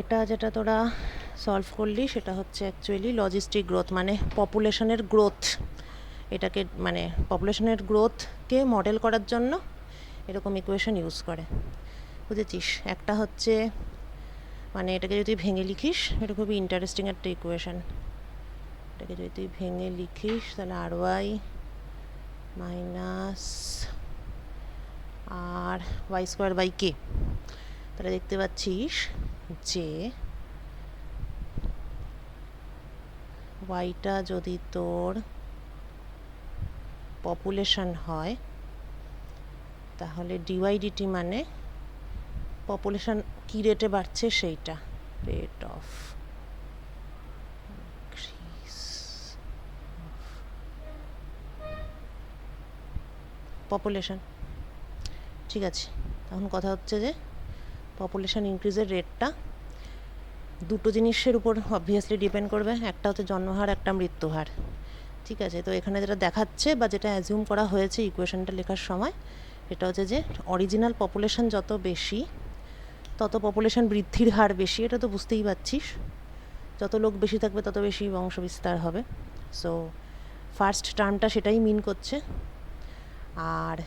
এটা যেটা তোরা সলভ করলি সেটা হচ্ছে অ্যাকচুয়ালি লজিস্টিক গ্রোথ, মানে পপুলেশনের গ্রোথ। এটাকে মানে পপুলেশনের গ্রোথকে মডেল করার জন্য এরকম ইকুয়েশন ইউজ করে, বুঝেছিস? একটা হচ্ছে মানে এটাকে যদি ভেঙে লিখিস, এটা খুবই ইন্টারেস্টিং একটা ইকুয়েশন। এটাকে যদি তুই ভেঙে লিখিস তাহলে R Y minus R Y square by K, তাহলে দেখতে পাচ্ছিস যে ওয়াইটা যদি তোর পপুলেশন হয় তাহলে ডিওয়াই ডিটি মানে পপুলেশন কী রেটে বাড়ছে সেইটা, রেট অফ পপুলেশন। ঠিক আছে, তখন কথা হচ্ছে যে পপুলেশন ইনক্রিজের রেটটা দুটো জিনিসের উপর অবভিয়াসলি ডিপেন্ড করবে, একটা হচ্ছে জন্মহার, একটা মৃত্যুহার। ঠিক আছে, তো এখানে যেটা দেখাচ্ছে বা যেটা অ্যাজিউম করা হয়েছে ইকুয়েশনটা লেখার সময়, এটা হচ্ছে যে অরিজিনাল পপুলেশন যত বেশি তত পপুলেশন বৃদ্ধির হার বেশি। এটা তো বুঝতেই পারছিস, যত লোক বেশি থাকবে তত বেশি বংশ বিস্তার হবে। সো ফার্স্ট টার্মটা সেটাই মিন করছে। আর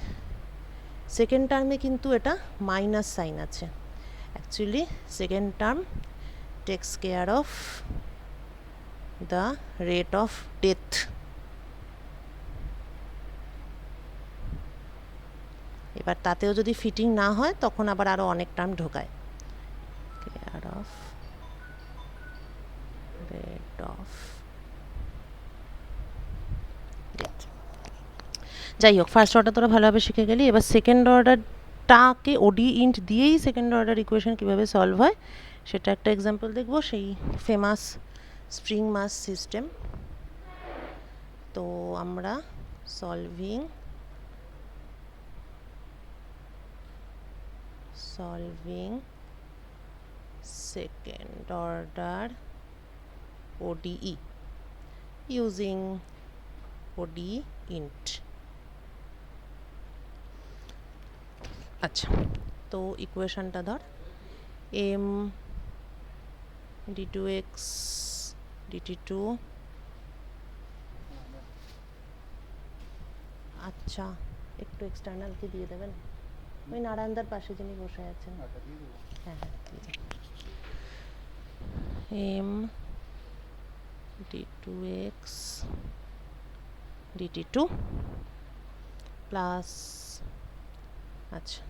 সেকেন্ড টার্মে কিন্তু এটা মাইনাস সাইন আছে। Actually second term text care of the rate of death. এবার তাতেও যদি ফিটিং না হয় তখন আবার আরও অনেক টার্ম ঢোকায়। Care of rate of death. যাই হোক, ফার্স্ট অর্ডার তোরা ভালোভাবে শিখে গেলি। এবার সেকেন্ড অর্ডারটাকে ওডি ইন্ট দিয়েই সেকেন্ড অর্ডার ইকুয়েশন কীভাবে সলভ হয় সেটা একটা এক্সাম্পল দেখব, সেই ফেমাস স্প্রিং মাস সিস্টেম। তো আমরা solving second order ODE using ODE int। আচ্ছা, তো ইকুয়েশনটা ধর m d2x dt2। আচ্ছা, একটু এক্সটার্নালকে দিয়ে দেবেন, ওই নারায়ণদার পাশে যিনি বসে আছেন। হ্যাঁ হ্যাঁ, m d2x dt2 প্লাস, আচ্ছা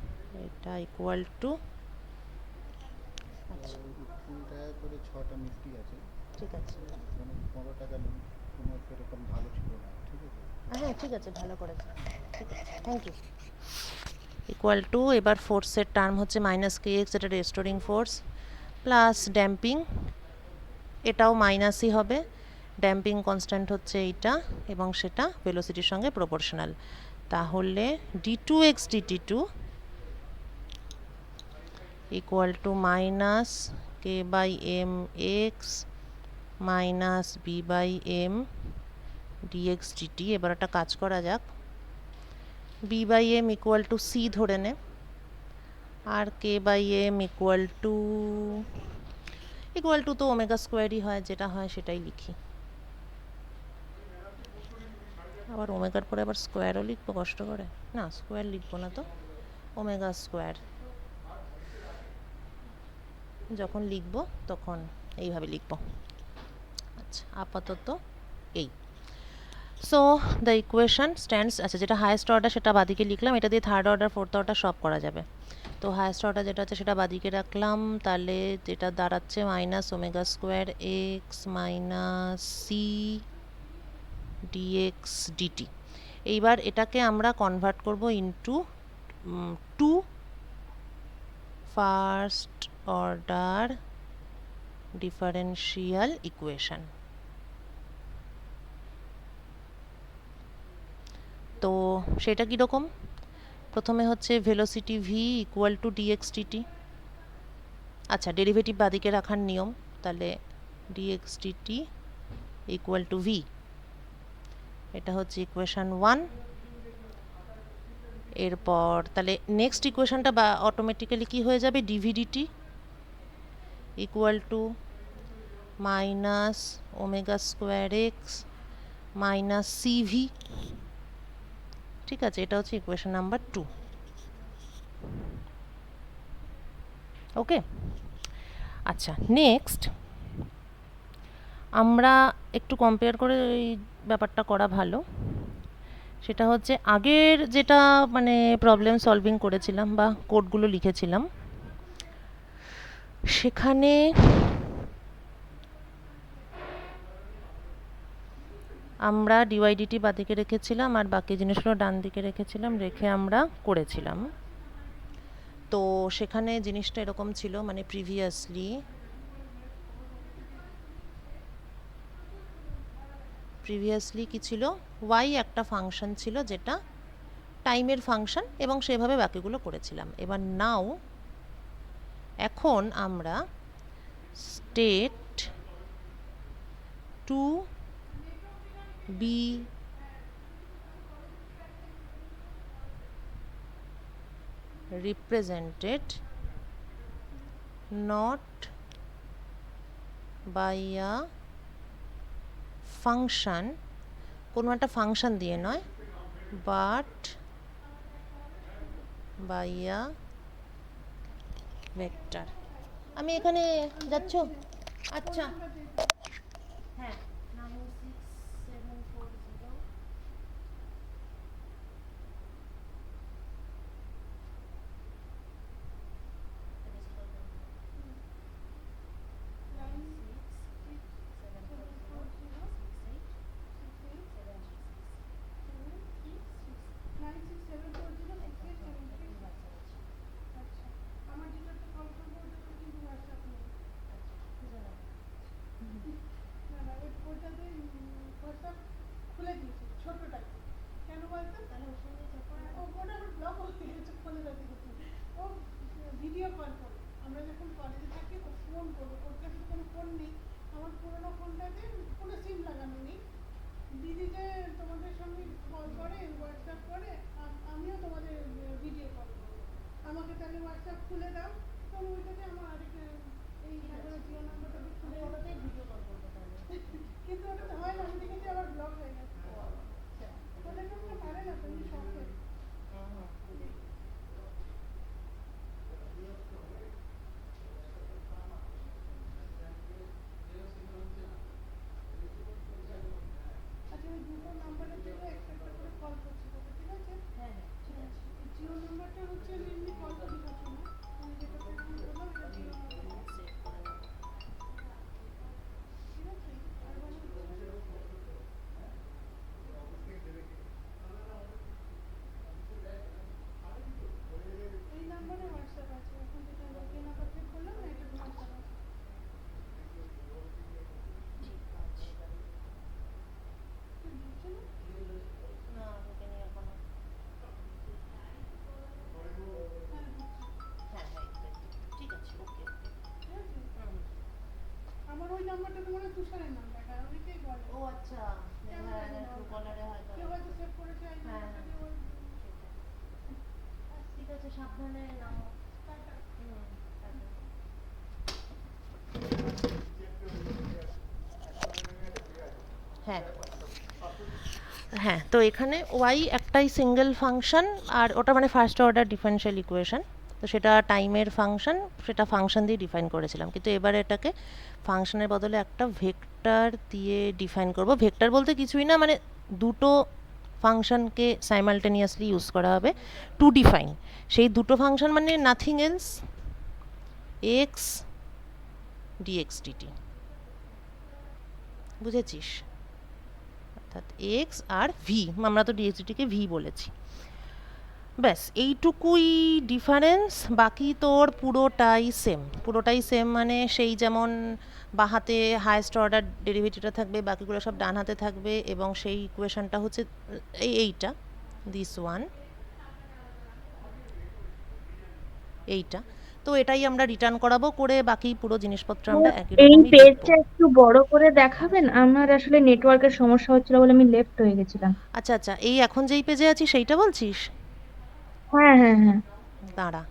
এটা ইকুয়াল টু, আচ্ছা 2 টাকা করে 6টা মিষ্টি আছে। ঠিক আছে, মানে 15 টাকা কোনো সেরকম ভালো ছিল না। ঠিক আছে, হ্যাঁ ঠিক আছে, ভালো করেছে, ঠিক আছে, থ্যাংক ইউ। ইকুয়াল টু, এবার ফোর্সের টার্ম হচ্ছে মাইনাস কে এক্স, এটা রেস্টোরিং ফোর্স, প্লাস ড্যাম্পিং, এটাও মাইনাসই হবে। ড্যাম্পিং কনস্ট্যান্ট হচ্ছে এইটা এবং সেটা ভেলোসিটির সঙ্গে প্রপোর্শনাল। তাহলে d2x dt2 equal to minus K by M X minus B by M dx dt. এবার একটা কাজ করা যাক, B by M equal to C ধরে নে, আর K by M equal to তো ওমেগা স্কোয়ারই হয়, যেটা হয় সেটাই লিখি। আবার ওমেগার পরে আবার স্কোয়ারও লিখবো কষ্ট করে? না, স্কোয়ার লিখবো না, তো ওমেগা স্কোয়ার যখন লিখবো তখন এইভাবে লিখবো। আচ্ছা, আপাতত এই। So the equation stands. আচ্ছা, যেটা হায়েস্ট অর্ডার সেটা বাদিকে লিখলাম, এটা দিয়ে থার্ড অর্ডার ফোর্থ অর্ডার সব করা যাবে। তো হায়েস্ট অর্ডার যেটা আছে সেটা বাদিকে রাখলাম, তাহলে যেটা দাঁড়াচ্ছে minus omega square X minus C dx dt. এইবার এটাকে আমরা কনভার্ট করব into two first order differential equation. তো সেটা কীরকম? প্রথমে হচ্ছে velocity V equal to dx dt. আচ্ছা, ডেরিভেটিভ বাদিকে রাখার নিয়ম, তাহলে dx dt equal to V, এটা হচ্ছে ইকুয়েশন 1। এরপর তাহলে নেক্সট ইকুয়েশনটা বা অটোমেটিক্যালি কী হয়ে যাবে, D V D T equal to minus omega square X minus C V. ঠিক আছে, এটা হচ্ছে ইকুয়েশন নাম্বার 2। ওকে, আচ্ছা নেক্সট আমরা একটু কম্পেয়ার করে এই ব্যাপারটা করা ভালো। সেটা হচ্ছে আগের যেটা মানে প্রবলেম সলভিং করেছিলাম বা কোডগুলো লিখেছিলাম, সেখানে আমরা ডিওয়াইডিটি বাদিকে রেখেছিলাম আর বাকি জিনিসগুলো ডান দিকে রেখেছিলাম, রেখে আমরা করেছিলাম। তো সেখানে জিনিসটা এরকম ছিল, মানে প্রিভিয়াসলি কি ছিল, ওয়াই একটা ফাংশন ছিল যেটা টাইমের ফাংশন, এবং সেভাবে বাকিগুলো করেছিলাম। এবার নাও এখন আমরা state to be represented not by a function, কোনো একটা ফাংশন দিয়ে নয়, but by a vector। আমি এখানে যাচ্ছ? আচ্ছা হ্যাঁ, নাম 6740। ভিডিও কল করো, আমরা যখন কলেজে থাকি ও ফোন করবো, ওর কাছে কোনো ফোন নেই, আমার পুরোনো ফোনটাতে কোনো সিম লাগানো নেই। দিদি যে তোমাদের সঙ্গে কল করে, হোয়াটসঅ্যাপ করে, আমিও তোমাদের ভিডিও কল করবো। আমাকে তাহলে হোয়াটসঅ্যাপ খুলে দাও, তো ওইটাতে আমার আরেক এই জিও নাম্বারটা খুলে ওটাতেই ভিডিও কল করবো তাহলে। কিন্তু ওটাতে হয় না, আমি দেখেছি আবার ব্লক হয়ে গেছে। ওটা কিন্তু পারে না, তুমি শখে। আচ্ছা, ওই দুটো নাম্বারের থেকে একটা একটা করে কল করছি তোকে, ঠিক আছে? হ্যাঁ হ্যাঁ ঠিক আছে। জিও নাম্বারটা হচ্ছে আমি এমনি কল করি সবসময়, আমি যেটাতে ফোন করলাম এটা জিও নাম্বার, ঠিক আছে? আর মানে এই নাম্বারে হোয়াটসঅ্যাপ আছে, এখন যেটা যে নাম্বার থেকে করলাম না, এটা হোয়াটসঅ্যাপ আছে। তুই বুঝছো না? না ওকে নিয়ে এখনো হ্যাঁ বুঝছি, হ্যাঁ হ্যাঁ ঠিক আছে, ওকে ওকে। ঠিক আছে। আমার ওই নাম্বারটা তোমার তুষারের নাম্বার, অনেকেই বলে। ও আচ্ছা, কেন হ্যাঁ জানি না, ট্রু কলারে হয়তো কেউ হয়তো সেভ করেছে এই হ্যাঁ, নাম্বারটা দিয়ে ওই ঠিক আছে, সাবধানে নাও। টাটা। টাটা। হ্যাঁ হ্যাঁ, তো এখানে ওয়াই একটাই সিঙ্গেল ফাংশন, আর ওটা মানে ফার্স্ট অর্ডার ডিফারেনশিয়াল ইকুয়েশন। তো সেটা টাইমের ফাংশন, সেটা ফাংশন দিয়ে ডিফাইন করেছিলাম, কিন্তু এবারে এটাকে ফাংশনের বদলে একটা ভেক্টর দিয়ে ডিফাইন করব। ভেক্টর বলতে কিছুই না, মানে দুটো ফাংশনকে সাইমালটেনিয়াসলি ইউজ করা হবে টু ডিফাইন। সেই দুটো ফাংশন মানে nothing else, X dx dt. বুঝেছিস? অর্থাৎ এক্স আর ভি, আমরা তো ডিএক্সডিটিকে ভি বলেছি। ব্যাস এইটুকুই ডিফারেন্স, বাকি তোর পুরোটাই সেম, মানে সেই যেমন বা হাতে হায়েস্ট অর্ডার ডেরিভেটিভটা থাকবে, বাকিগুলো সব ডান হাতে থাকবে, এবং সেই ইকুয়েশনটা হচ্ছে এইটা, দিস ওয়ান, এইটা। তো এটাই আমরা রিটার্ন করাবো, করে বাকি পুরো জিনিসপত্র আমরা একই এই রকমই পেজটা লিখবো। একটু বড় করে দেখাবেন? আমার আসলে নেটওয়ার্কের সমস্যা হচ্ছিল বলে আমি লেফট হয়ে গেছিলাম। আচ্ছা আচ্ছা, এই এখন যেই পেজে আছি সেইটা বলছিস? হ্যাঁ হ্যাঁ হ্যাঁ। দাঁড়া,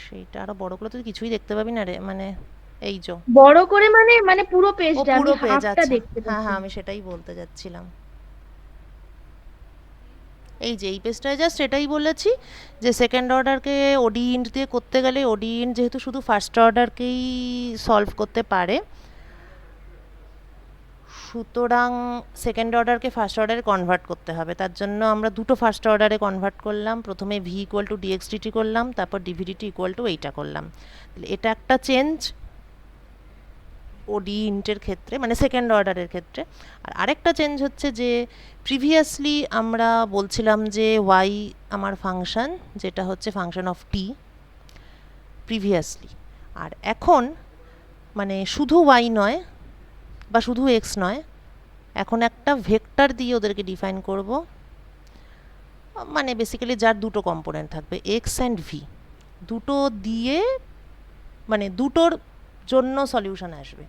সেইটা আরো বড় করে তুই কিছুই দেখতে পাবি না রে, মানে এই যে বড় করে মানে মানে পুরো ও পেজটা আমি পুরো পেজ, হাফটা আচ্ছা দেখতে হ্যাঁ পাচ্ছি হ্যাঁ না। আমি সেটাই বলতে যাচ্ছিলাম। এই যে এই পেজটায় জাস্ট এটাই বলেছি যে সেকেন্ড অর্ডারকে ওডি ইন্ট দিয়ে করতে গেলে ওডি ইন্ট যেহেতু শুধু ফার্স্ট অর্ডারকেই সলভ করতে পারে, সুতরাং সেকেন্ড অর্ডারকে ফার্স্ট অর্ডারে কনভার্ট করতে হবে। তার জন্য আমরা দুটো ফার্স্ট অর্ডারে কনভার্ট করলাম, প্রথমে ভি ইকুয়াল টু ডিএক্সডিটি করলাম, তারপর ডিভিডিটি ইকুয়াল টু এইটা করলাম। তাহলে এটা একটা চেঞ্জ ওডি ইন্টের ক্ষেত্রে, মানে সেকেন্ড অর্ডারের ক্ষেত্রে। আর আরেকটা চেঞ্জ হচ্ছে যে প্রিভিয়াসলি আমরা বলছিলাম যে ওয়াই আমার ফাংশন, যেটা হচ্ছে ফাংশন অফ টি প্রিভিয়াসলি, আর এখন মানে শুধু ওয়াই নয় বা শুধু এক্স নয়, এখন একটা ভেক্টর দিয়ে ওদেরকে ডিফাইন করব, মানে বেসিক্যালি যার দুটো কম্পোনেন্ট থাকবে এক্স অ্যান্ড ভি, দুটো দিয়ে মানে দুটোর জন্য সলিউশন আসবে।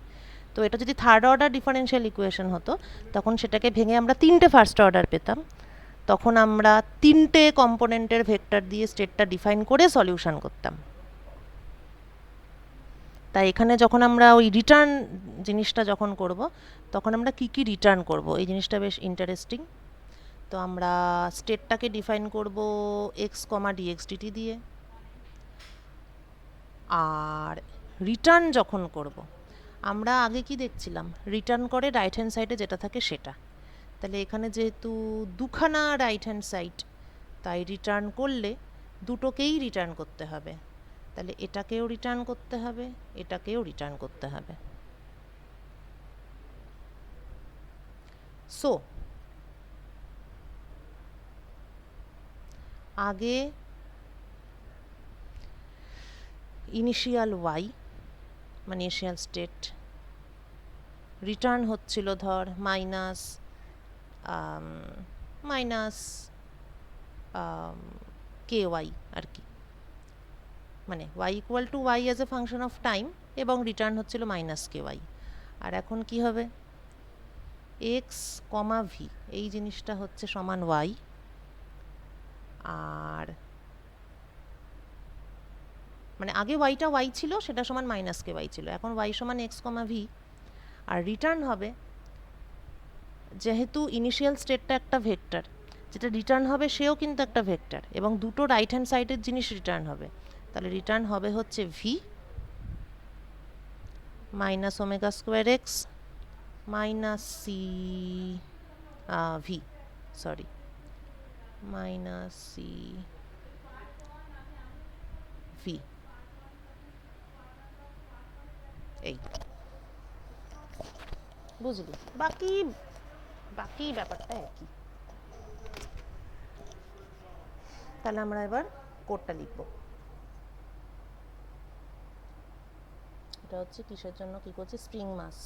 তো এটা যদি থার্ড অর্ডার ডিফারেনশিয়াল ইকুয়েশন হতো তখন সেটাকে ভেঙে আমরা তিনটে ফার্স্ট অর্ডার পেতাম, তখন আমরা তিনটে কম্পোনেন্টের ভেক্টর দিয়ে স্টেটটা ডিফাইন করে সলিউশন করতাম। তাই এখানে যখন আমরা ওই রিটার্ন জিনিসটা যখন করব তখন আমরা কি কি রিটার্ন করব, এই জিনিসটা বেশ ইন্টারেস্টিং। তো আমরা স্টেটটাকে ডিফাইন করব এক্স কমা ডিএক্সডিটি দিয়ে, আর রিটার্ন যখন করব আমরা আগে কি দেখছিলাম, রিটার্ন করে রাইট হ্যান্ড সাইডে যেটা থাকে সেটা। তাহলে এখানে যেহেতু দুখানা রাইট হ্যান্ড সাইড, তাই রিটার্ন করলে দুটোকেই রিটার্ন করতে হবে। তাহলে এটাকেও রিটার্ন করতে হবে, এটাকেও রিটার্ন করতে হবে। সো আগে ইনিশিয়াল ওয়াই মানে ইনিশিয়াল স্টেট রিটার্ন হচ্ছিল ধর মাইনাস মাইনাস কে ওয়াই আর কি, মানে Y equal to Y as a function of time এবং রিটার্ন হচ্ছিল মাইনাস কে ওয়াই। আর এখন কি হবে, এক্স কমা ভি এই জিনিসটা হচ্ছে সমান ওয়াই, আর মানে আগে ওয়াইটা ওয়াই ছিল সেটা সমান মাইনাস কে ওয়াই ছিল, এখন ওয়াই সমান এক্স কমা ভি। আর রিটার্ন হবে, যেহেতু ইনিশিয়াল স্টেটটা একটা ভেক্টর, যেটা রিটার্ন হবে সেও কিন্তু একটা ভেক্টর এবং দুটো রাইট হ্যান্ড সাইডের জিনিস রিটার্ন হবে। তাহলে রিটার্ন হবে হচ্ছে V minus omega square X minus C V, sorry minus C V, এই বুঝলি, বাকি বাকি ব্যাপারটা একই। তাহলে আমরা এবার কোডটা লিখব। এটা হচ্ছে কিসের জন্য কি করছে, স্প্রিং মাস,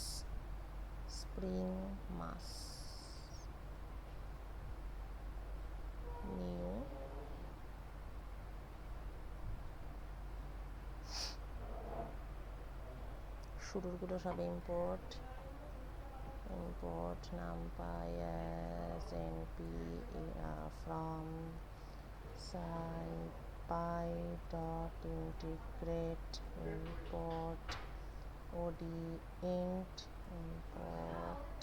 স্প্রিং মাস নিউ শুরুরগুলো সব import, import numpy as np from scipy dot integrate import od int import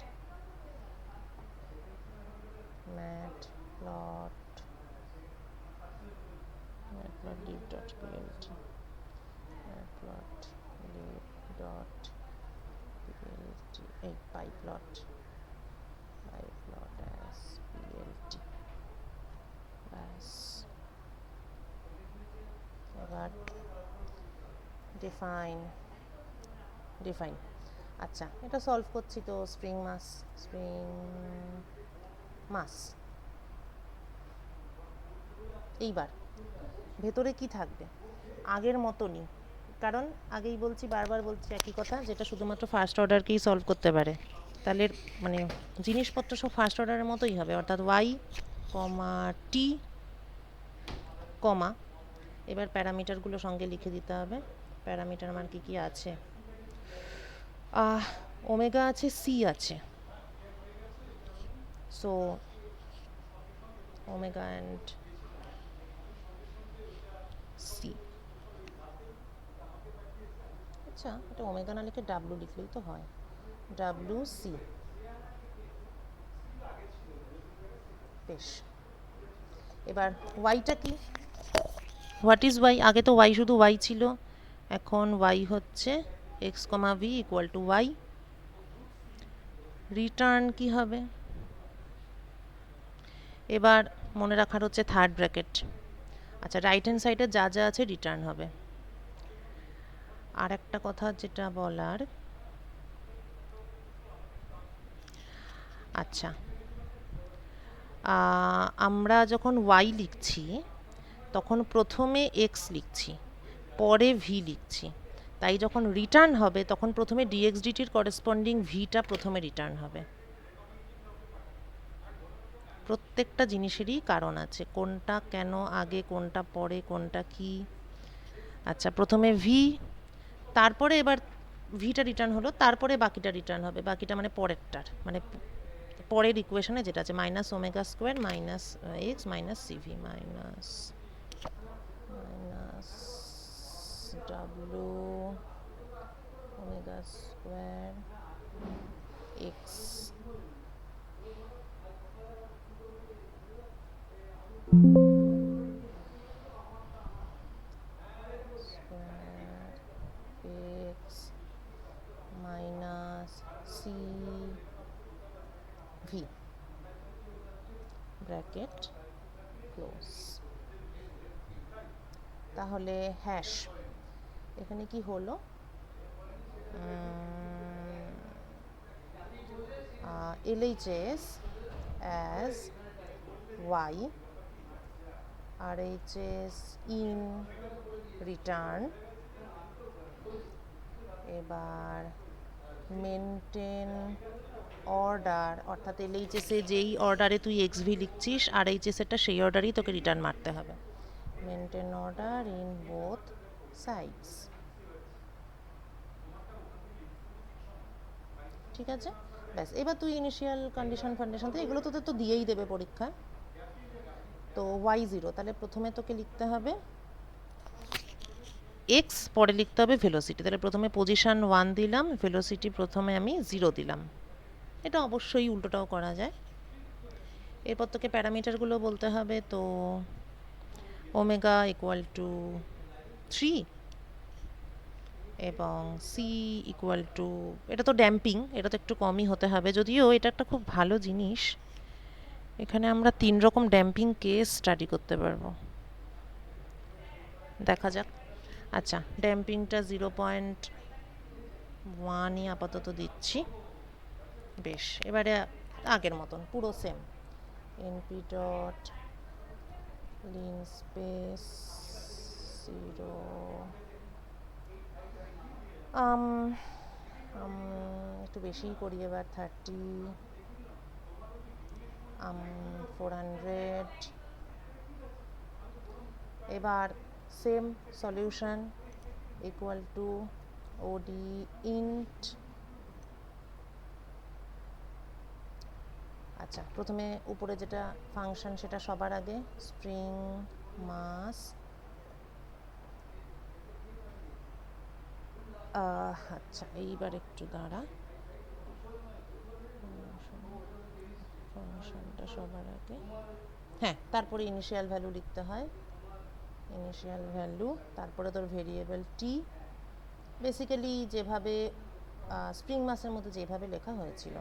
matplotlib dot plt matplotlib dot plt এই pyplot as plt ব্যাস। এবার ডিফাইন আচ্ছা এটা সলভ করছি তো স্প্রিং মাস। এইবার ভেতরে কি থাকবে, আগের মতনই, কারণ আগেই বলছি বারবার বলছি একই কথা, যেটা শুধুমাত্র ফার্স্ট অর্ডারকেই সলভ করতে পারে। তাহলে মানে জিনিসপত্র সব ফার্স্ট অর্ডারের মতোই হবে, অর্থাৎ ওয়াই কমা টি কমা, এবার প্যারামিটারগুলো সঙ্গে লিখে দিতে হবে। প্যারামিটার মান কি কি আছে, ওমেগা আছে, সি আছে, সো ওমেগা অ্যান্ড সি আচ্ছা, এটা ওমেগা না লিখে ডাব্লু লিখলেই তো হয়, ডাব্লু সি। বেশ, এবার ওয়াইটা কি, হোয়াট ইজ ওয়াই? আগে তো ওয়াই শুধু ওয়াই ছিল, এখন ওয়াই হচ্ছে X comma V equal to Y. Return কি হবে? এবার মনে রাখার হচ্ছে থার্ড ব্র্যাকেট। আচ্ছা, রাইট হ্যান্ড সাইডে যা যা আছে রিটার্ন হবে। আর একটা কথা যেটা বলার, আচ্ছা, আমরা যখন ওয়াই লিখছি তখন প্রথমে এক্স লিখছি, পরে ভি লিখছি, তাই যখন রিটার্ন হবে তখন প্রথমে ডিএক্স ডিটির করেসপন্ডিং ভিটা প্রথমে রিটার্ন হবে। প্রত্যেকটা জিনিসেরই কারণ আছে, কোনটা কেন আগে, কোনটা পরে, কোনটা কি। আচ্ছা, প্রথমে ভি, তারপরে এবার ভিটা রিটার্ন হলো, তারপরে বাকিটা রিটার্ন হবে, বাকিটা মানে পরেরটার, মানে পরের ইকুয়েশনে যেটা আছে minus omega square minus X minus CV minus minus W omega square X X minus C V bracket close. তাহলে হ্যাশ এখানে কি হলো, LHS as y, RHS in return, এবার মেনটেন অর্ডার, অর্থাৎ LHS এ যেই অর্ডারে তুই এক্স ভি লিখছিস RHS এরটা সেই অর্ডারেই তোকে রিটার্ন মারতে হবে। Maintain order in both sides. ঠিক আছে, ব্যাস। এবার তুই ইনিশিয়াল কন্ডিশন ফান্ডেশন তো এগুলো তোদের তো দিয়েই দেবে পরীক্ষায়। তো ওয়াই জিরো, তাহলে প্রথমে তোকে লিখতে হবে এক্স, পরে লিখতে হবে ভেলোসিটি। তাহলে প্রথমে পজিশন 1 দিলাম, ভেলোসিটি প্রথমে আমি 0 দিলাম। এটা অবশ্যই উল্টোটাও করা যায়। এরপর তোকে প্যারামিটারগুলো বলতে হবে, তো ওমেগা ইকুয়াল টু 3 এবং সি ইকুয়াল টু, এটা তো ড্যাম্পিং, এটা তো একটু কমই হতে হবে, যদিও এটা একটা খুব ভালো জিনিস, এখানে আমরা 3 রকম ড্যাম্পিং কেস স্টাডি করতে পারবো, দেখা যাক। আচ্ছা, ড্যাম্পিংটা 0.1ই আপাতত দিচ্ছি। বেশ, এবারে আগের মতন পুরো same, N P dot linspace 0, একটু বেশিই করি এবার, 30, 400। এবার same solution equal to odeint. আচ্ছা, প্রথমে উপরে যেটা ফাংশন সেটা সবার আগে, স্প্রিং মাস, আচ্ছা এইবার একটু দাঁড়া, ফাংশনটা সবার আগে, হ্যাঁ, তারপরে ইনিশিয়াল ভ্যালু লিখতে হয়, ইনিশিয়াল ভ্যালু, তারপরে তোর ভেরিয়েবল টি, বেসিক্যালি যেভাবে স্প্রিং মাসের মধ্যে যেভাবে লেখা হয়েছিল।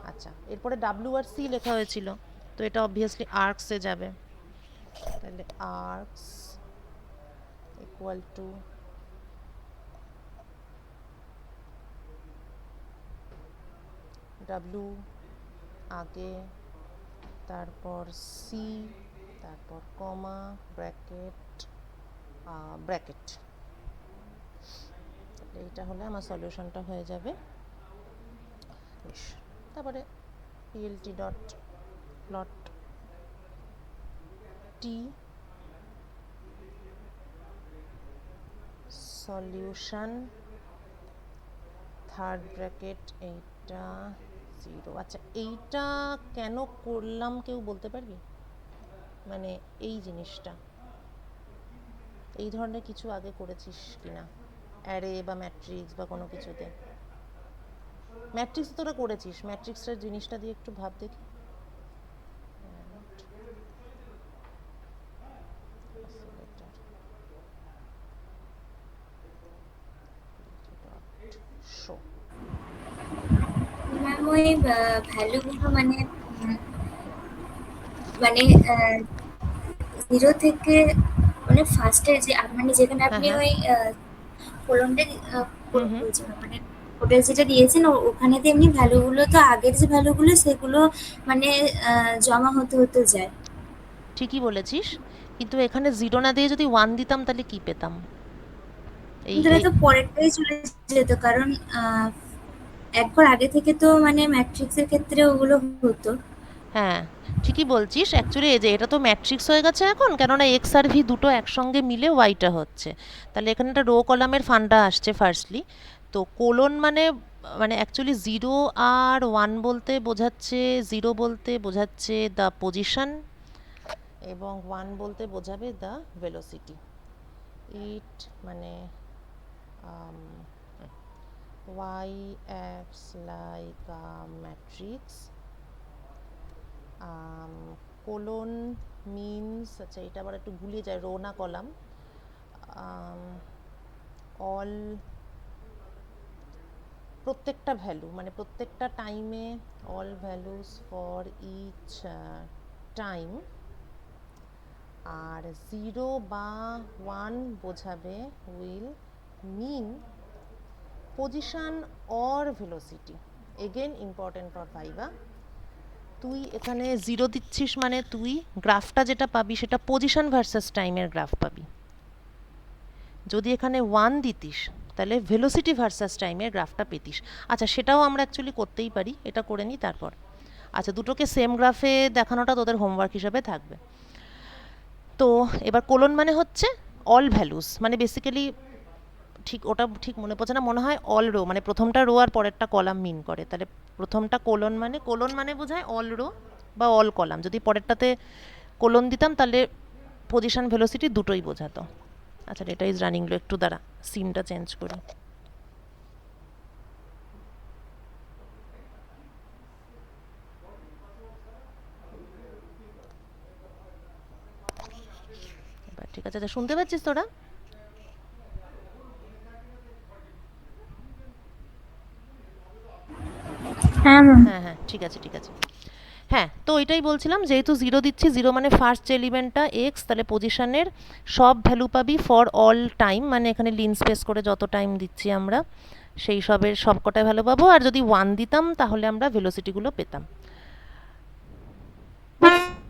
আচ্ছা, এরপরে ডাব্লিউ আর সি লেখা হয়েছিল, তো এটা অবভিয়াসলি আর্কসে যাবে, তাহলে আর্কস ইকুয়াল টু ডাব্লিউ আগে, তারপর সি, তারপর কমা, ব্র্যাকেট, ব্র্যাকেট। এইটা হলে আমার সলিউশনটা হয়ে যাবে। তারপরে পিএলটি ডট প্লট টি সলিউশন, থার্ড ব্র্যাকেট, এইটা 0। আচ্ছা, এইটা কেন করলাম কেউ বলতে পারবি? মানে এই জিনিসটা, এই ধরনের কিছু আগে করেছিস কিনা? অ্যারে বা ম্যাট্রিক্স বা কোনো কিছুতে। ম্যাট্রিক্স তোরা করেছিস, ম্যাট্রিক্সের জিনিসটা দিয়ে একটু ভাব দেখি। শো ম্যাম ওই ভ্যালুগুলো মানে মানে জিরো থেকে মানে ফার্স্টে যে মানে যেখানে হ্যাঁ আপনি হ্যাঁ ওই কোলনটা হুম হুম বলছি না, মানে ওটা যেটা দিয়েছেন ওখানে তো এমনি ভ্যালুগুলো তো আগের যে ভ্যালুগুলো সেগুলো মানে জমা হতে হতে যায়। ঠিকই বলেছিস, কিন্তু এখানে জিরো না দিয়ে যদি 1 দিতাম তাহলে কি পেতাম? এই কিন্তু এটা এই তো পরেরটাই চলে যেত, কারণ একবার আগে থেকে তো মানে ম্যাট্রিক্সের ক্ষেত্রে ওগুলো হতো। হ্যাঁ ঠিকই বলছিস, অ্যাকচুয়ালি এই যে এটা তো ম্যাট্রিক্স হয়ে গেছে এখন, কেননা এক্স আর ভি দুটো একসঙ্গে মিলে ওয়াইটা হচ্ছে। তাহলে এখানে একটা রো কলামের ফান্ডা আসছে ফার্স্টলি। তো কোলন মানে মানে অ্যাকচুয়ালি জিরো আর ওয়ান বলতে বোঝাচ্ছে, জিরো বলতে বোঝাচ্ছে দ্য পজিশন এবং ওয়ান বলতে বোঝাবে দ্য ভেলোসিটি। ইট মানে Y acts like a matrix. Colon means, আচ্ছা এটা আবার একটু ভুলিয়ে যায়, রো না কলাম, অল প্রত্যেকটা ভ্যালু মানে প্রত্যেকটা টাইমে, all values for each time. আর জিরো বা ওয়ান বোঝাবে will mean position or velocity. Again important for viva. তুই এখানে জিরো দিচ্ছিস মানে তুই গ্রাফটা যেটা পাবি সেটা পজিশন ভার্সাস টাইমের গ্রাফ পাবি। যদি এখানে ওয়ান দিতিস তাহলে ভেলোসিটি ভার্সাস টাইমের গ্রাফটা পেতিস। আচ্ছা সেটাও আমরা অ্যাকচুয়ালি করতেই পারি, এটা করে নিই তারপর। আচ্ছা দুটোকে সেম গ্রাফে দেখানোটা তোদের হোমওয়ার্ক হিসাবে থাকবে। তো এবার কোলন মানে হচ্ছে অল ভ্যালুস, মানে বেসিক্যালি ঠিক ওটা ঠিক মনে পড়ছে না, মনে হয় অল রো, মানে প্রথমটা রো আর পরেরটা কলাম মিন করে। তাহলে প্রথমটা কোলন মানে বোঝায় অল রো বা অল কলাম। যদি পরেরটাতে কোলন দিতাম তাহলে পজিশন ভেলোসিটি দুটোই বোঝাতো। আচ্ছা ডেটা ইজ রানিং লো, একটু দাঁড়া সিনটা চেঞ্জ করি। এবার ঠিক আছে, আচ্ছা শুনতে পাচ্ছিস তোরা? হ্যাঁ ম্যাম। হ্যাঁ হ্যাঁ ঠিক আছে ঠিক আছে। হ্যাঁ তো এটাই বলছিলাম, যেহেতু জিরো দিচ্ছি, জিরো মানে ফার্স্ট যে এলিমেন্টটা এক্স, তাহলে পজিশনের সব ভ্যালু পাবি ফর অল টাইম, মানে এখানে লিন স্পেস করে যত টাইম দিচ্ছি আমরা সেই সবের সব কটাই ভ্যালু পাবো। আর যদি ওয়ান দিতাম তাহলে আমরা ভেলোসিটিগুলো পেতাম।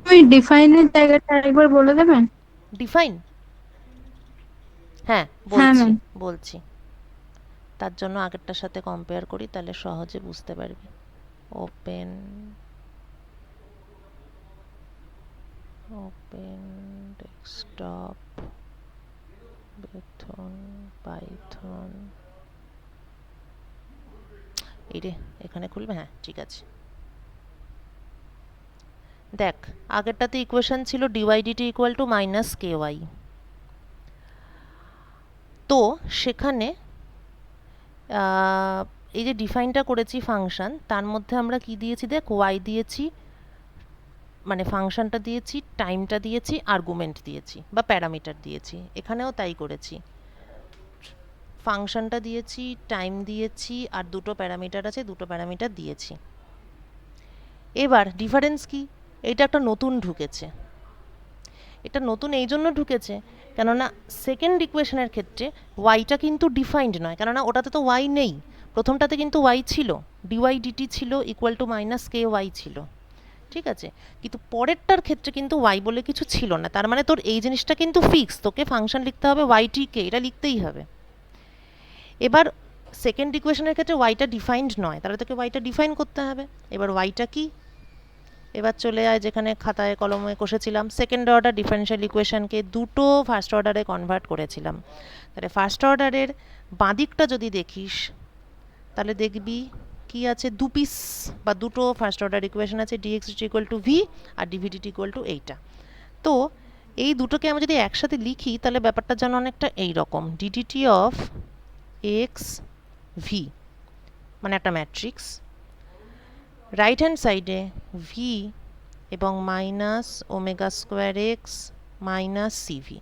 ওই ডিফাইনের জায়গাটা আরেকবার বলে দেবেন? ডিফাইন, হ্যাঁ হ্যাঁ বলছি ম্যাম। বলছি, তার জন্য আগেরটার সাথে কম্পেয়ার করি তাহলে সহজে বুঝতে পারবি। Open open desktop, Bethune Python, এই রে এখানে খুলবে, হ্যাঁ ঠিক আছে। দেখ আগেরটাতে ইকুয়েশন ছিল D Y D T equal to minus K Y. তো সেখানে এই যে ডিফাইনটা করেছি ফাংশন, তার মধ্যে আমরা কি দিয়েছি দেখ, ওয়াই দিয়েছি মানে ফাংশনটা দিয়েছি, টাইমটা দিয়েছি, আর্গুমেন্ট দিয়েছি বা প্যারামিটার দিয়েছি। এখানেও তাই করেছি, ফাংশনটা দিয়েছি, টাইম দিয়েছি, আর দুটো প্যারামিটার আছে, দুটো প্যারামিটার দিয়েছি। এবার ডিফারেন্স কি, এটা একটা নতুন ঢুকেছে। এটা নতুন এই জন্য ঢুকেছে কেননা সেকেন্ড ইকুয়েশনের ক্ষেত্রে ওয়াইটা কিন্তু ডিফাইন্ড নয়, কেননা ওটাতে তো ওয়াই নেই। প্রথমটাতে কিন্তু ওয়াই ছিল, ডিওয়াই ডিটি ছিল equal to minus K Y ছিল, ঠিক আছে। কিন্তু পরেরটার ক্ষেত্রে কিন্তু ওয়াই বলে কিছু ছিল না, তার মানে তোর এই জিনিসটা কিন্তু ফিক্স, তোকে ফাংশন লিখতে হবে ওয়াই টি কে, এটা লিখতেই হবে। এবার সেকেন্ড ইকুয়েশনের ক্ষেত্রে ওয়াইটা ডিফাইন্ড নয়, তাহলে তোকে ওয়াইটা ডিফাইন করতে হবে। এবার ওয়াইটা কি, এবার চলে যায় যেখানে খাতায় কলমে কষেছিলাম, সেকেন্ড অর্ডার ডিফারেনশিয়াল ইকুয়েশনকে দুটো ফার্স্ট অর্ডারে কনভার্ট করেছিলাম। তাহলে ফার্স্ট অর্ডারের বাঁদিকটা যদি দেখিস তাহলে দেখবি কি আছে, দু পিস বা দুটো ফার্স্ট অর্ডার ইকুয়েশন আছে, ডিএক্স ইকুয়াল টু ভি আর ডিভিডি ইকুয়াল টু এইটা। তো এই দুটোকে আমরা যদি একসাথে লিখি তাহলে ব্যাপারটা যেন অনেকটা এই রকম, ডিডিটি অফ এক্স ভি মানে একটা ম্যাট্রিক্স, রাইট হ্যান্ড সাইডে ভি এবং minus omega square X minus CV.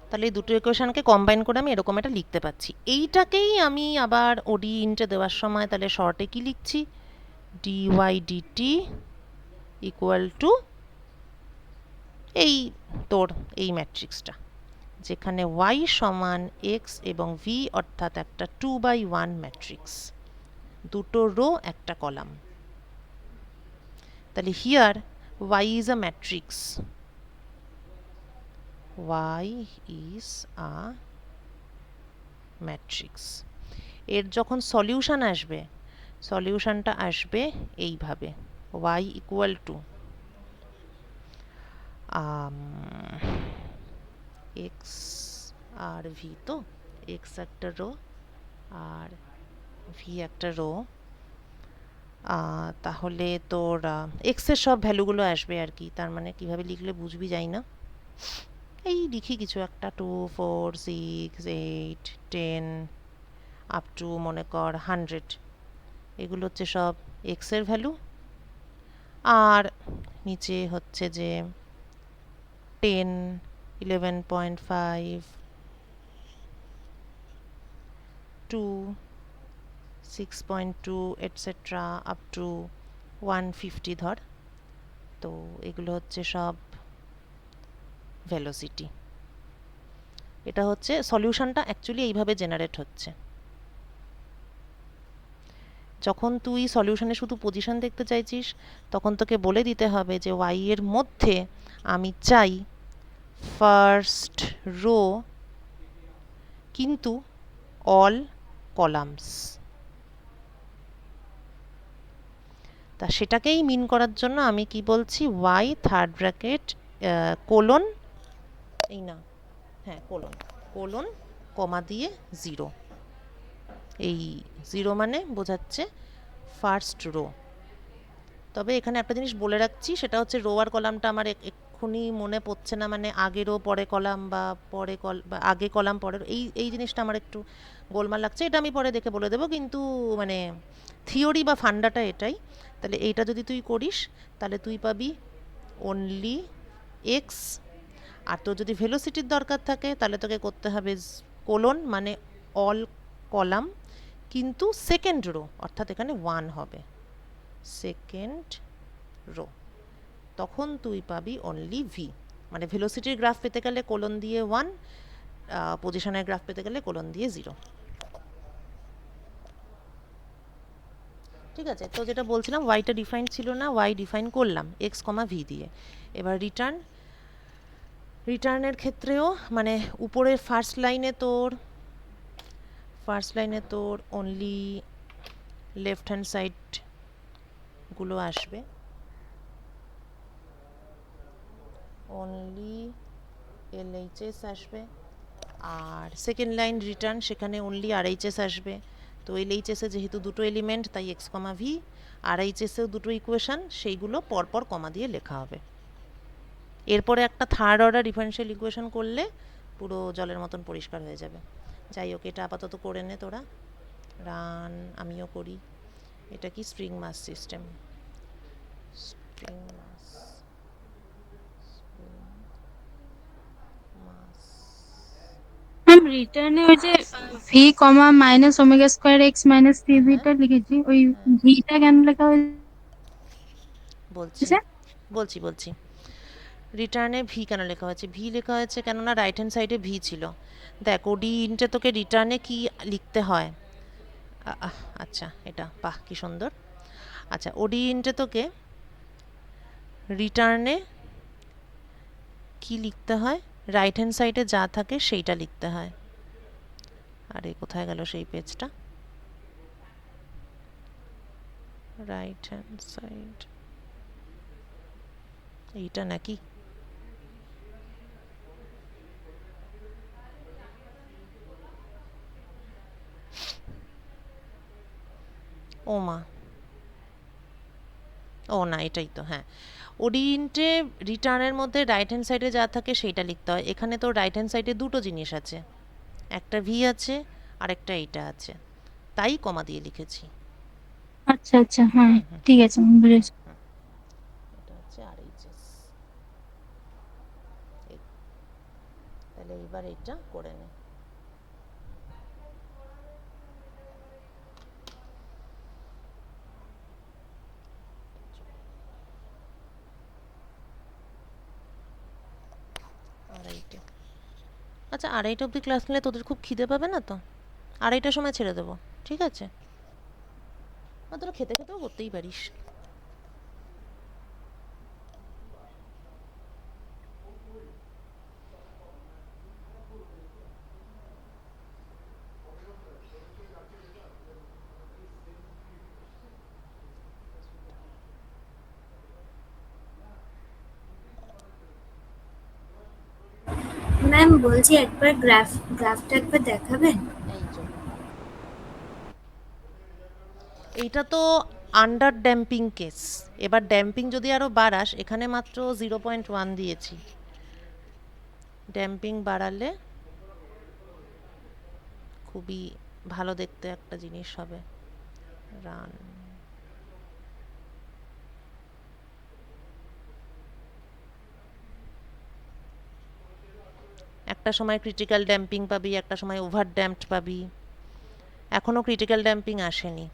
তাহলে এই দুটো ইকুয়েশনকে কম্বাইন করে আমি এরকম একটা লিখতে পাচ্ছি। এইটাকেই আমি আবার ওডি ইন্টে দেওয়ার সময় তাহলে শর্টে কি লিখছি, ডিওয়াই ডিটি ইকুয়াল টু এই তোর এই ম্যাট্রিক্সটা, যেখানে y সমান x এবং v অর্থাৎ একটা 2/1 ম্যাট্রিক্স, দুটো রো একটা কলাম। তাহলে here y is a matrix, y is a matrix। এর যখন সলিউশন আসবে, সলিউশনটা আসবে এইভাবে, y ইকুয়াল টু এক্স আর ভি, তো এক্স একটা রো আর ভি একটা রো, তাহলে তোর এক্সের সব ভ্যালুগুলো আসবে আর কি। তার মানে কিভাবে লিখলে বুঝবি যাই না, এই লিখি কিছু একটা 2 4 6 8 10 আপ টু মনে কর 100, এগুলো হচ্ছে সব এক্সের ভ্যালু। আর নিচে হচ্ছে যে 10 11.5 2 6.2 এটসেট্রা আপ টু 150 ধর। তো এগুলো হচ্ছে সব ভেলোসিটি। এটা হচ্ছে সলিউশনটা অ্যাকচুয়ালি এইভাবে জেনারেট হচ্ছে। যখন তুই সলিউশনে শুধু পজিশন দেখতে চাইছিস, তখন তোকে বলে দিতে হবে যে y এর মধ্যে আমি চাই ফার্স্ট রো কিন্তু অল কলামস। তা সেটাকেই মিন করার জন্য আমি কি বলছি, y থার্ড ব্র্যাকেট কোলন, এই না হ্যাঁ কোলন, কোলন কমা দিয়ে 0। এই 0 মানে বোঝাচ্ছে ফার্স্ট রো। তবে এখানে একটা জিনিস বলে রাখছি, সেটা হচ্ছে রো আর কলামটা আমার এক্ষুনি মনে পড়ছে না, মানে আগে রো পরে কলাম বা পরে বা আগে কলাম পরে, এই জিনিসটা আমার একটু গোলমাল লাগছে। এটা আমি পরে দেখে বলে দেবো, কিন্তু মানে থিওরি বা ফান্ডাটা এটাই। তাহলে এইটা যদি তুই করিস তাহলে তুই পাবি অনলি এক্স। আর তোর যদি ভেলোসিটির দরকার থাকে তাহলে তোকে করতে হবে কোলন মানে অল কলাম কিন্তু সেকেন্ড রো, অর্থাৎ এখানে 1 হবে সেকেন্ড রো। তখন তুই পাবি অনলি ভি, মানে ভেলোসিটির গ্রাফ পেতে গেলে কোলন দিয়ে 1, পজিশনের গ্রাফ পেতে গেলে কোলন দিয়ে 0। ঠিক আছে, তো যেটা বলছিলাম ওয়াইটা ডিফাইন ছিল না, ওয়াই ডিফাইন করলাম এক্স কমা ভি দিয়ে। এবার রিটার্নের ক্ষেত্রেও মানে উপরের ফার্স্ট লাইনে তোর অনলি লেফট হ্যান্ড সাইড গুলো আসবে, অনলি এলএইচএস আসবে। আর সেকেন্ড লাইন রিটার্ন, সেখানে অনলি আরএইচএস আসবে। তো এলএইচএসে যেহেতু দুটো এলিমেন্ট তাই এক্স কমা ভি, আরএইচএসেও দুটো ইকুয়েশন, সেইগুলো পরপর কমা দিয়ে লেখা হবে। এরপরে একটা থার্ড অর্ডার ডিফারেনশিয়াল ইকুয়েশন করলে পুরো জলের মতন পরিষ্কার হয়ে যাবে। যাই হোক, এটা আপাতত করে নে তোরা, রান আমিও করি। এটা কি spring mass system, spring mass ম্যাম রিটার্নে ওই যে V comma minus omega square X minus সিভিটা লিখেছি, ওই ভিটা কেন লেখা বলছি হয়েছে? বলছি রিটার্নে ভি কেন লেখা হয়েছে, ভি লেখা হয়েছে কেননা রাইট হ্যান্ড সাইডে ভি ছিল। দেখ ওডি ইন্টে তোকে রিটার্নে কি লিখতে হয়, আচ্ছা এটা বাহ কি সুন্দর। আচ্ছা ওডি ইন্টে তোকে রিটার্নে কি লিখতে হয়, রাইট হ্যান্ড সাইডে যা থাকে সেইটা লিখতে হয়। আরে কোথায় গেল সেই পেজটা, রাইট হ্যান্ড সাইড এইটা নাকি, ও মা, ও না এটাই তো, হ্যাঁ ওডিইন্টে রিটার্নের মধ্যে রাইট হ্যান্ড সাইডে যা থাকে সেইটা লিখতে হয়। এখানে তো রাইট হ্যান্ড সাইডে দুটো জিনিস আছে, একটা ভি আছে আর একটা এইটা আছে, তাই কমা দিয়ে লিখেছি। আচ্ছা আচ্ছা, হ্যাঁ ঠিক আছে, আমি বুঝেছি। এটা হচ্ছে আরএইচএস। তাহলে এইবার এটা করে নে। আড়াইটে। আচ্ছা, আড়াইটা অবধি ক্লাস নিলে তোদের খুব খিদে পাবে না তো? আড়াইটার সময় ছেড়ে দেবো, ঠিক আছে? আর তোরা খেতে খেতেও করতেই পারিস। ম্যাম বলছি একবার গ্রাফটা একবার দেখাবেন? এই যে এইটা তো আন্ডার ড্যাম্পিং কেস। এবার ড্যাম্পিং যদি আরও বাড়াস, এখানে মাত্র 0.1 দিয়েছি, ড্যাম্পিং বাড়ালে খুবই ভালো দেখতে একটা জিনিস হবে। রান। একটা সময় ক্রিটিক্যাল ড্যাম্পিং পাবি, একটা সময় ওভার ড্যাম্পড পাবি। এখনও ক্রিটিক্যাল ড্যাম্পিং আসেনি,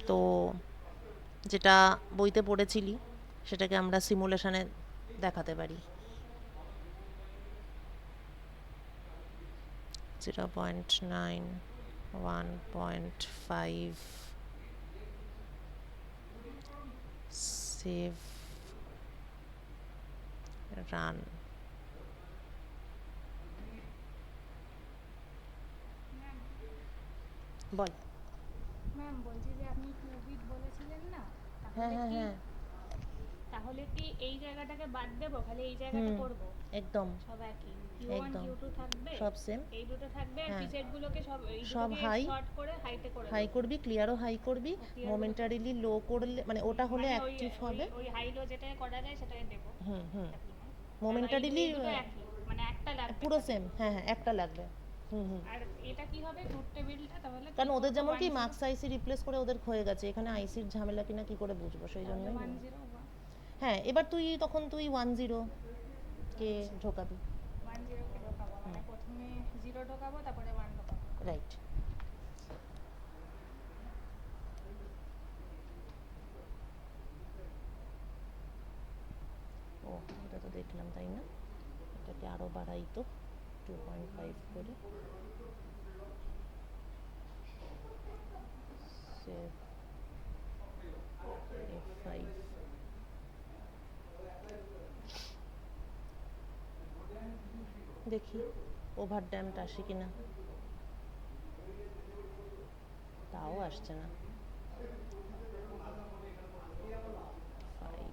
তো যেটা বইতে পড়েছিলি সেটাকে আমরা সিমুলেশনে দেখাতে পারি। 0.9, 1.5, সেভ, রান। বল। ম্যাম বলছি যে আপনি 2 বিট বলেছিলেন না, হ্যাঁ তাহলে হ্যাঁ কি হ্যাঁ, তাহলে কি এই জায়গাটাকে বাদ দেবো, খালি এই জায়গাটা করব? একদম সব একই, Q1 একদম Q2 থাকবে, সব সেম। এই দুটো থাকবে, আর হ্যাঁ, প্রিসেট গুলোকে সব এই সব দুটোকে হাই, শর্ট করে হাইতে করে হাই দেবো। করবি, ক্লিয়ারও হাই করবি। clear মোমেন্টারিলি লো করলে মানে ওটা হলে মানে ওই অ্যাক্টিভ ওই হবে। ওই হাই লো যেটা করা যায় সেটাই দেবো। হুম হুম। আর মোমেন্টারিলি এই দুটো একই, মানে একটা লাগবে পুরো খালি। সেম, হ্যাঁ হ্যাঁ, একটা লাগবে। হুম হুম। আর এটা কি হবে ট্রুথ টেবিলটা তাহলে? কারণ ওদের যেমন কি মার্কস আইসি রিপ্লেস করে ওদের হয়ে গেছে, এখানে আইসির ঝামেলা কিনা কি করে বুঝবো, সেই জন্যই। 101 হ্যাঁ, এবার তখন তুই 10 কে ঢোকাবি। 10 কে ঢোকাবো, মানে প্রথমে 0 ঢোকাবো তারপরে 1 ঢোকাবো। রাইট। ও, এটা তো দেখলাম, তাই না? এটাকে আরও বাড়াই তো, 2.5 করে। Save, F5। দেখি ওভার ড্যাম্পড আসে কিনা, তাও আসছে না। 5।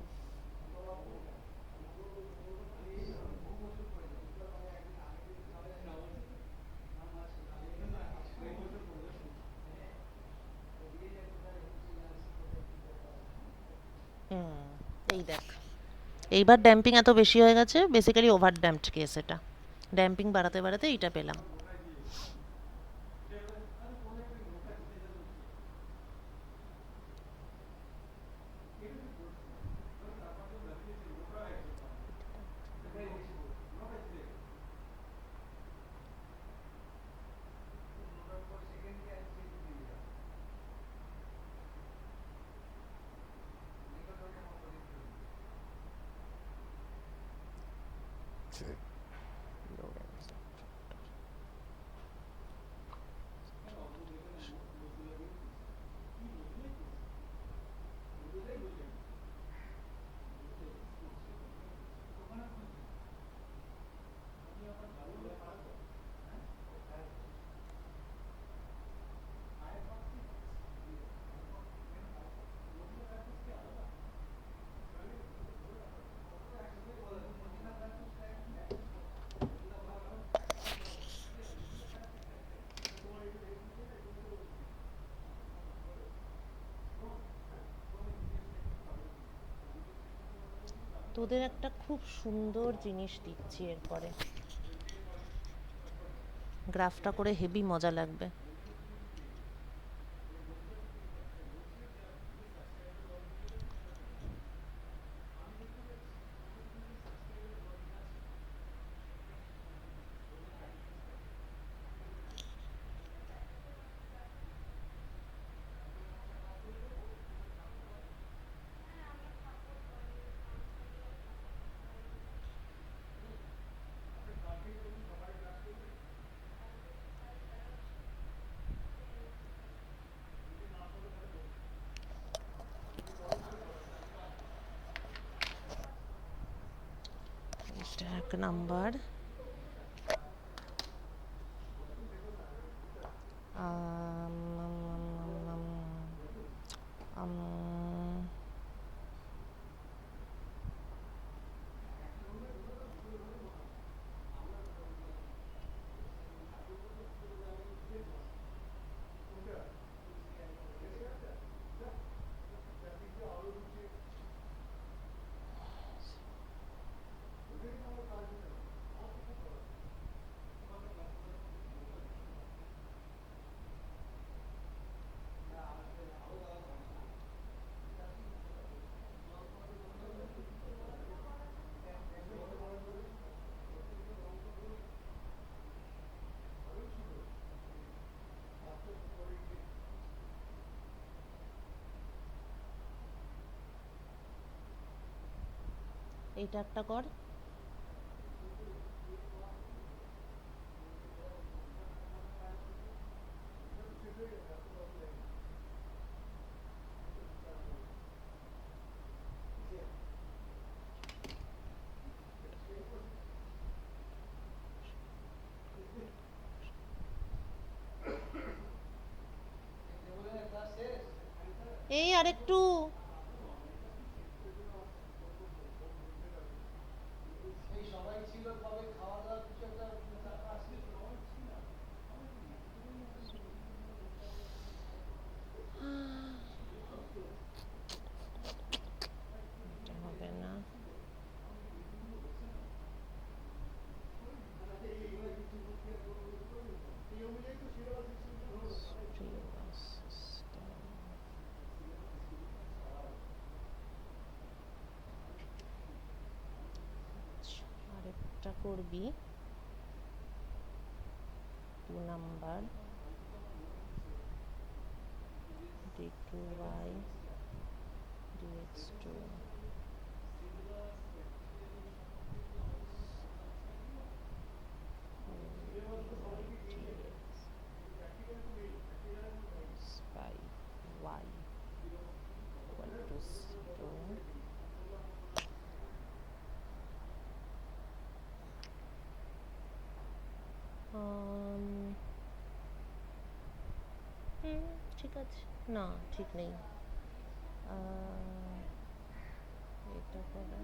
এই দেখ, এইবার ড্যাম্পিং এত বেশি হয়ে গেছে, বেসিক্যালি ওভার ড্যাম্পড কেস এটা। ড্যাম্পিং বাড়াতে বাড়াতে এইটা পেলাম। তোদের একটা খুব সুন্দর জিনিস দিচ্ছি এরপরে, গ্রাফটা করে হেভি মজা লাগবে। এটা 1 নাম্বার, এইটা একটা কর। এই আরেকটু, এটা হবে না। আরেকটা করবি 2 number, d2y dx2 by y equal to 0. ঠিক আছে, না ঠিক নেই। এটা করে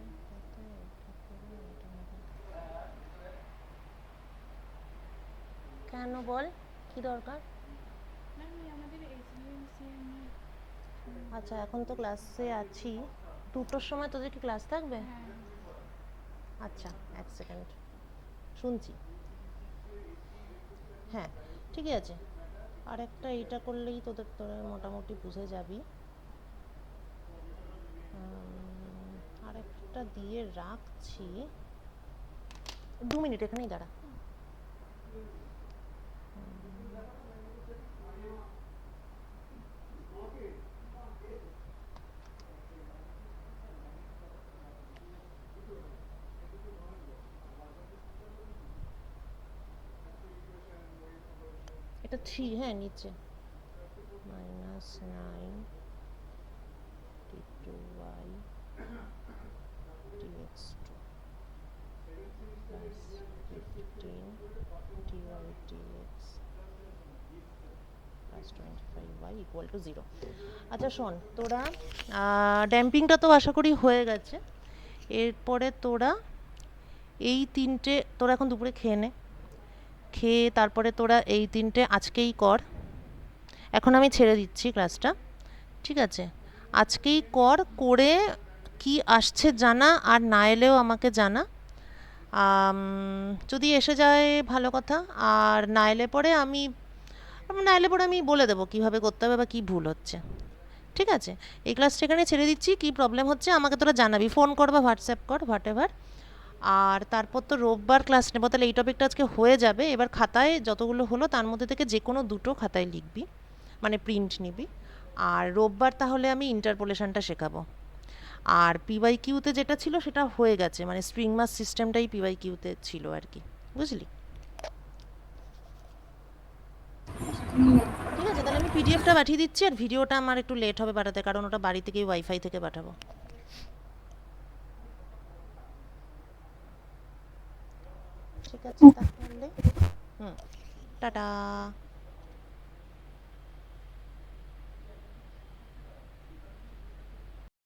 কেন বল, কি দরকার? ম্যাম আমাদের HBMCM আচ্ছা, এখন তো ক্লাসে আছি, 2টোর সময় তোদের কি ক্লাস থাকবে? হ্যাঁ আচ্ছা 1 সেকেন্ড, শুনছি। হ্যাঁ ঠিকই আছে, আর একটা এইটা করলেই তোরা মোটামুটি বুঝে যাবি। আর একটা দিয়ে রাখছি, 2 মিনিট এখানেই দাঁড়া। এটা 3, হ্যাঁ নিচে -9 d2y dx2 plus 15 dy dx plus 25y equal to 0. আচ্ছা শোন, তোরা ড্যাম্পিংটা তো আশা করি হয়ে গেছে। এরপরে তোরা এই 3টে তোরা এখন দুপুরে খেয়ে নে, খেয়ে তারপরে তোরা এই 3টে আজকেই কর। এখন আমি ছেড়ে দিচ্ছি ক্লাসটা, ঠিক আছে? আজকেই কর, করে কি আসছে জানা, আর না এলেও আমাকে জানা। যদি এসে যায় ভালো কথা, আর না এলে পরে আমি বলে দেবো কীভাবে করতে হবে বা কী ভুল হচ্ছে। ঠিক আছে, এই ক্লাসটা এখানে ছেড়ে দিচ্ছি। কী প্রবলেম হচ্ছে আমাকে তোরা জানাবি, ফোন কর বা হোয়াটসঅ্যাপ কর, হোয়াট এভার। আর তারপর তো রোববার ক্লাস নেবো, তাহলে এই টপিকটা আজকে হয়ে যাবে। এবার খাতায় যতগুলো হলো তার মধ্যে থেকে যে কোনো দুটো খাতায় লিখবি, মানে প্রিন্ট নিবি। আর রোববার তাহলে আমি ইন্টারপোলেশনটা শেখাবো। আর পিওয়াই কিউতে যেটা ছিল সেটা হয়ে গেছে, মানে স্ট্রিং মাস সিস্টেমটাই পিওয়াই কিউতে ছিল আর কি, বুঝলি? ঠিক আছে, তাহলে আমি পিডিএফটা পাঠিয়ে দিচ্ছি। আর ভিডিওটা আমার একটু লেট হবে পাঠাতে, কারণ ওটা বাড়ি থেকেই ওয়াইফাই থেকে পাঠাবো। ঠিক আছে তাহলে, টাটা।